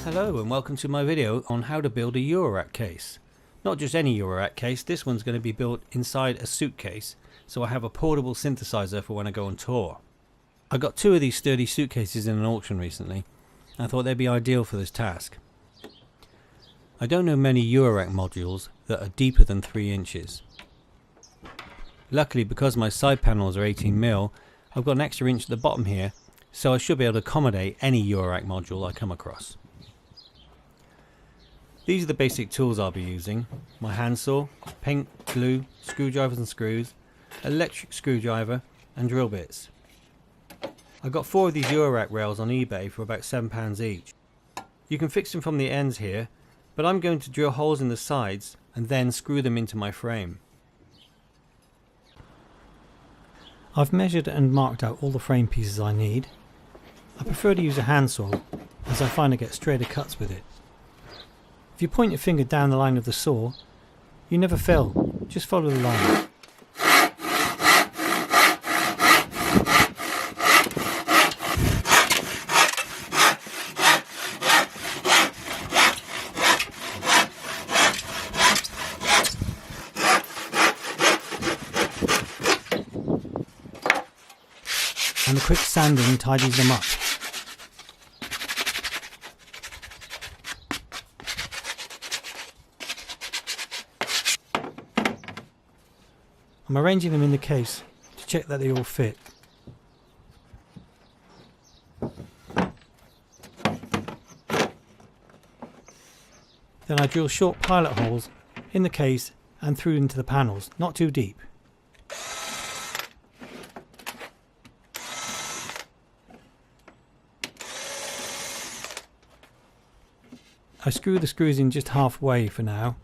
Hello and welcome to my video on how to build a Eurorack case. Not just any Eurorack case, this one's going to be built inside a suitcase, so I have a portable synthesizer for when I go on tour. I got two of these sturdy suitcases in an auction recently, and I thought they'd be ideal for this task. I don't know many Eurorack modules that are deeper than 3 inches. Luckily, because my side panels are 18mm, I've got an extra inch at the bottom here, so I should be able to accommodate any Eurorack module I come across. These are the basic tools I'll be using: my handsaw, paint, glue, screwdrivers and screws, electric screwdriver and drill bits. I got 4 of these Eurorack rails on eBay for about £7 each. You can fix them from the ends here, but I'm going to drill holes in the sides and then screw them into my frame. I've measured and marked out all the frame pieces I need. I prefer to use a handsaw as I find I get straighter cuts with it. If you point your finger down the line of the saw, you never fail, just follow the line. And a quick sanding tidies them up. I'm arranging them in the case to check that they all fit. Then I drill short pilot holes in the case and through into the panels, not too deep. I screw the screws in just halfway for now.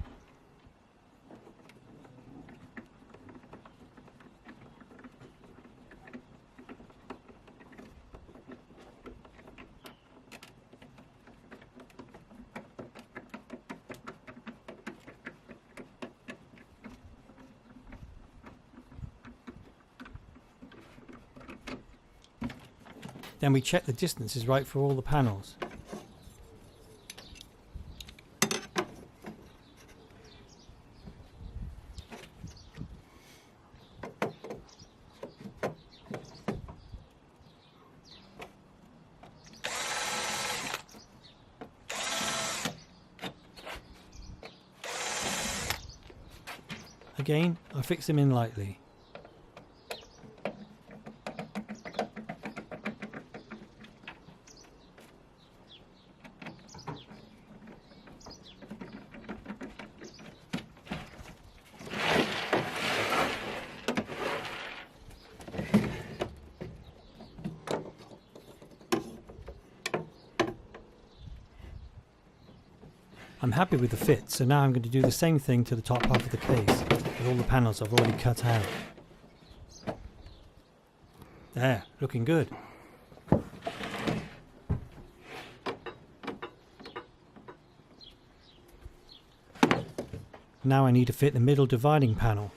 Then we check the distance is right for all the panels. Again, I fix them in lightly. I'm happy with the fit, so now I'm going to do the same thing to the top half of the case with all the panels I've already cut out. There, looking good. Now I need to fit the middle dividing panel.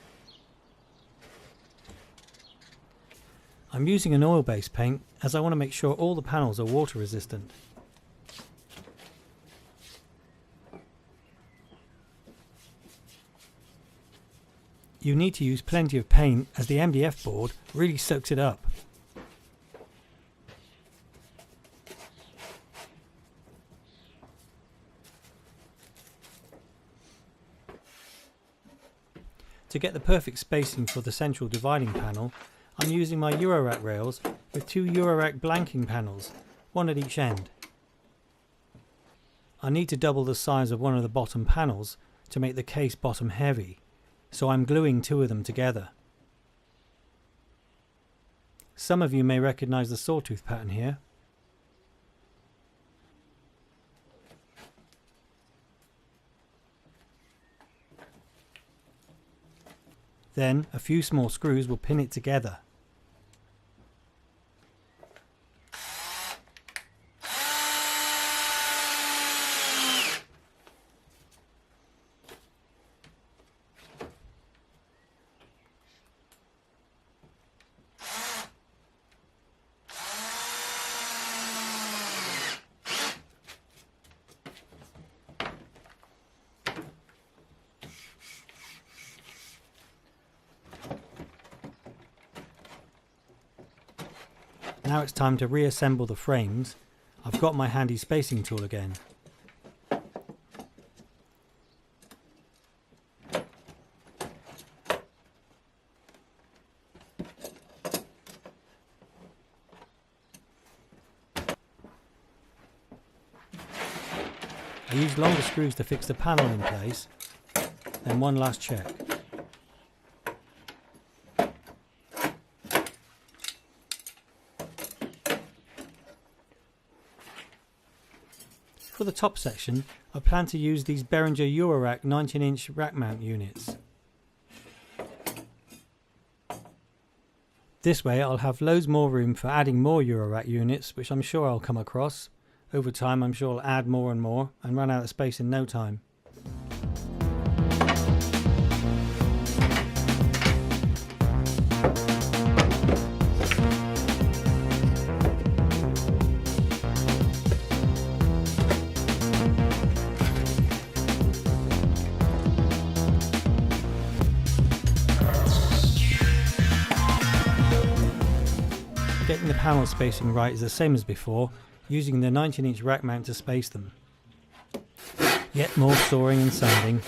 I'm using an oil-based paint as I want to make sure all the panels are water resistant. You need to use plenty of paint as the MDF board really soaks it up. To get the perfect spacing for the central dividing panel, I'm using my Eurorack rails with 2 Eurorack blanking panels, one at each end. I need to double the size of one of the bottom panels to make the case bottom heavy, so I'm gluing 2 of them together. Some of you may recognise the sawtooth pattern here. Then a few small screws will pin it together. Now it's time to reassemble the frames. I've got my handy spacing tool again. I used longer screws to fix the panel in place, then one last check. For the top section, I plan to use these Behringer Eurorack 19-inch rack mount units. This way I'll have loads more room for adding more Eurorack units, which I'm sure I'll come across. Over time I'm sure I'll add more and more and run out of space in no time. Getting the panel spacing right is the same as before, using the 19-inch rack mount to space them. Yet more sawing and sanding.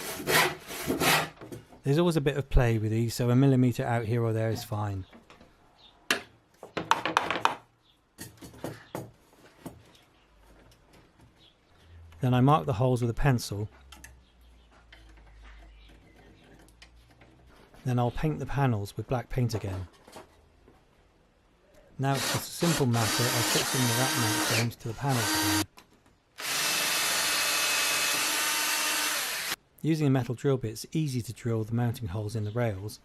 There's always a bit of play with these, so a millimetre out here or there is fine. Then I mark the holes with a pencil. Then I'll paint the panels with black paint again. Now it's just a simple matter of fixing the rack mount frames to the panels again. Using a metal drill bit, it's easy to drill the mounting holes in the rails.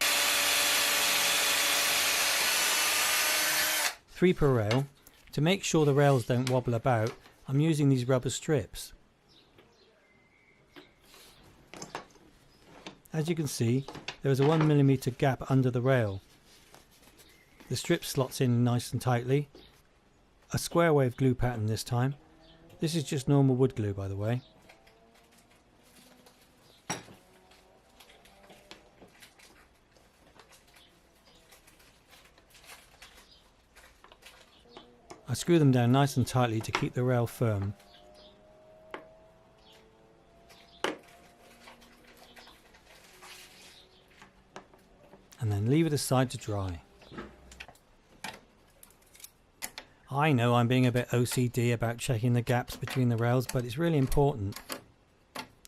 3 per rail. To make sure the rails don't wobble about, I'm using these rubber strips. As you can see, there is a 1mm gap under the rail. The strip slots in nice and tightly. A square wave glue pattern this time. This is just normal wood glue, by the way. I screw them down nice and tightly to keep the rail firm. And then leave it aside to dry. I know I'm being a bit OCD about checking the gaps between the rails, but it's really important.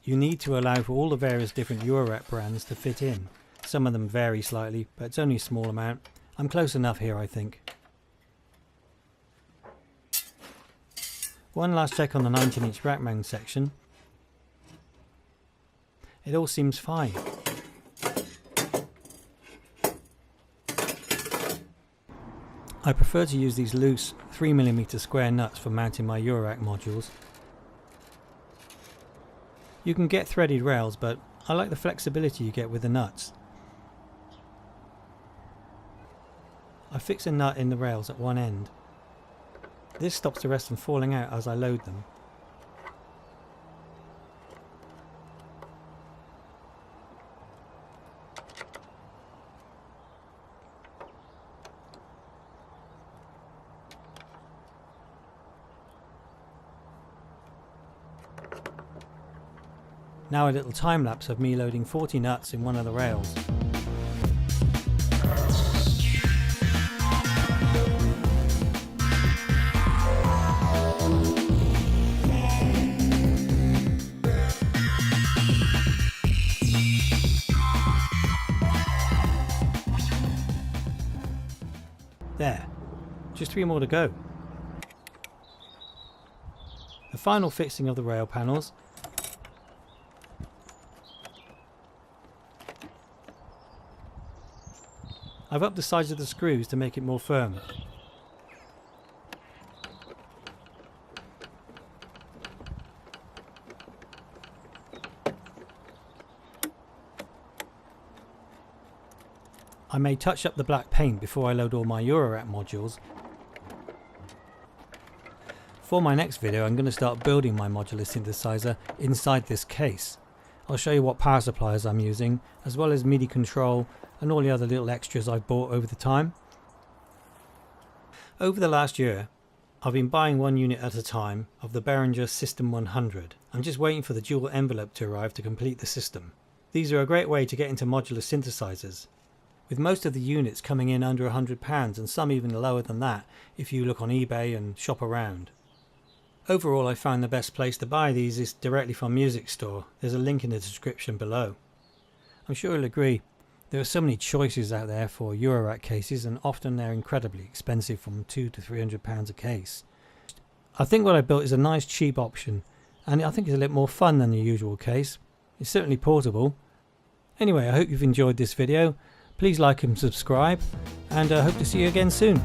You need to allow for all the various different Eurorack brands to fit in. Some of them vary slightly, but it's only a small amount. I'm close enough here, I think. One last check on the 19-inch rack mount section. It all seems fine. I prefer to use these loose 3mm square nuts for mounting my Eurorack modules. You can get threaded rails, but I like the flexibility you get with the nuts. I fix a nut in the rails at one end. This stops the rest from falling out as I load them. Now a little time lapse of me loading 40 nuts in one of the rails. There, just 3 more to go. The final fixing of the rail panels. I've upped the size of the screws to make it more firm. I may touch up the black paint before I load all my Eurorack modules. For my next video I'm going to start building my modular synthesizer inside this case. I'll show you what power supplies I'm using, as well as MIDI control and all the other little extras I've bought over the time. Over the last year, I've been buying one unit at a time of the Behringer System 100. I'm just waiting for the dual envelope to arrive to complete the system. These are a great way to get into modular synthesizers, with most of the units coming in under £100 and some even lower than that if you look on eBay and shop around. Overall, I found the best place to buy these is directly from Music Store. There's a link in the description below. I'm sure you'll agree, there are so many choices out there for Eurorack cases, and often they're incredibly expensive, from £200 to £300 a case. I think what I built is a nice cheap option, and I think it's a little more fun than the usual case. It's certainly portable. Anyway, I hope you've enjoyed this video. Please like and subscribe, and I hope to see you again soon.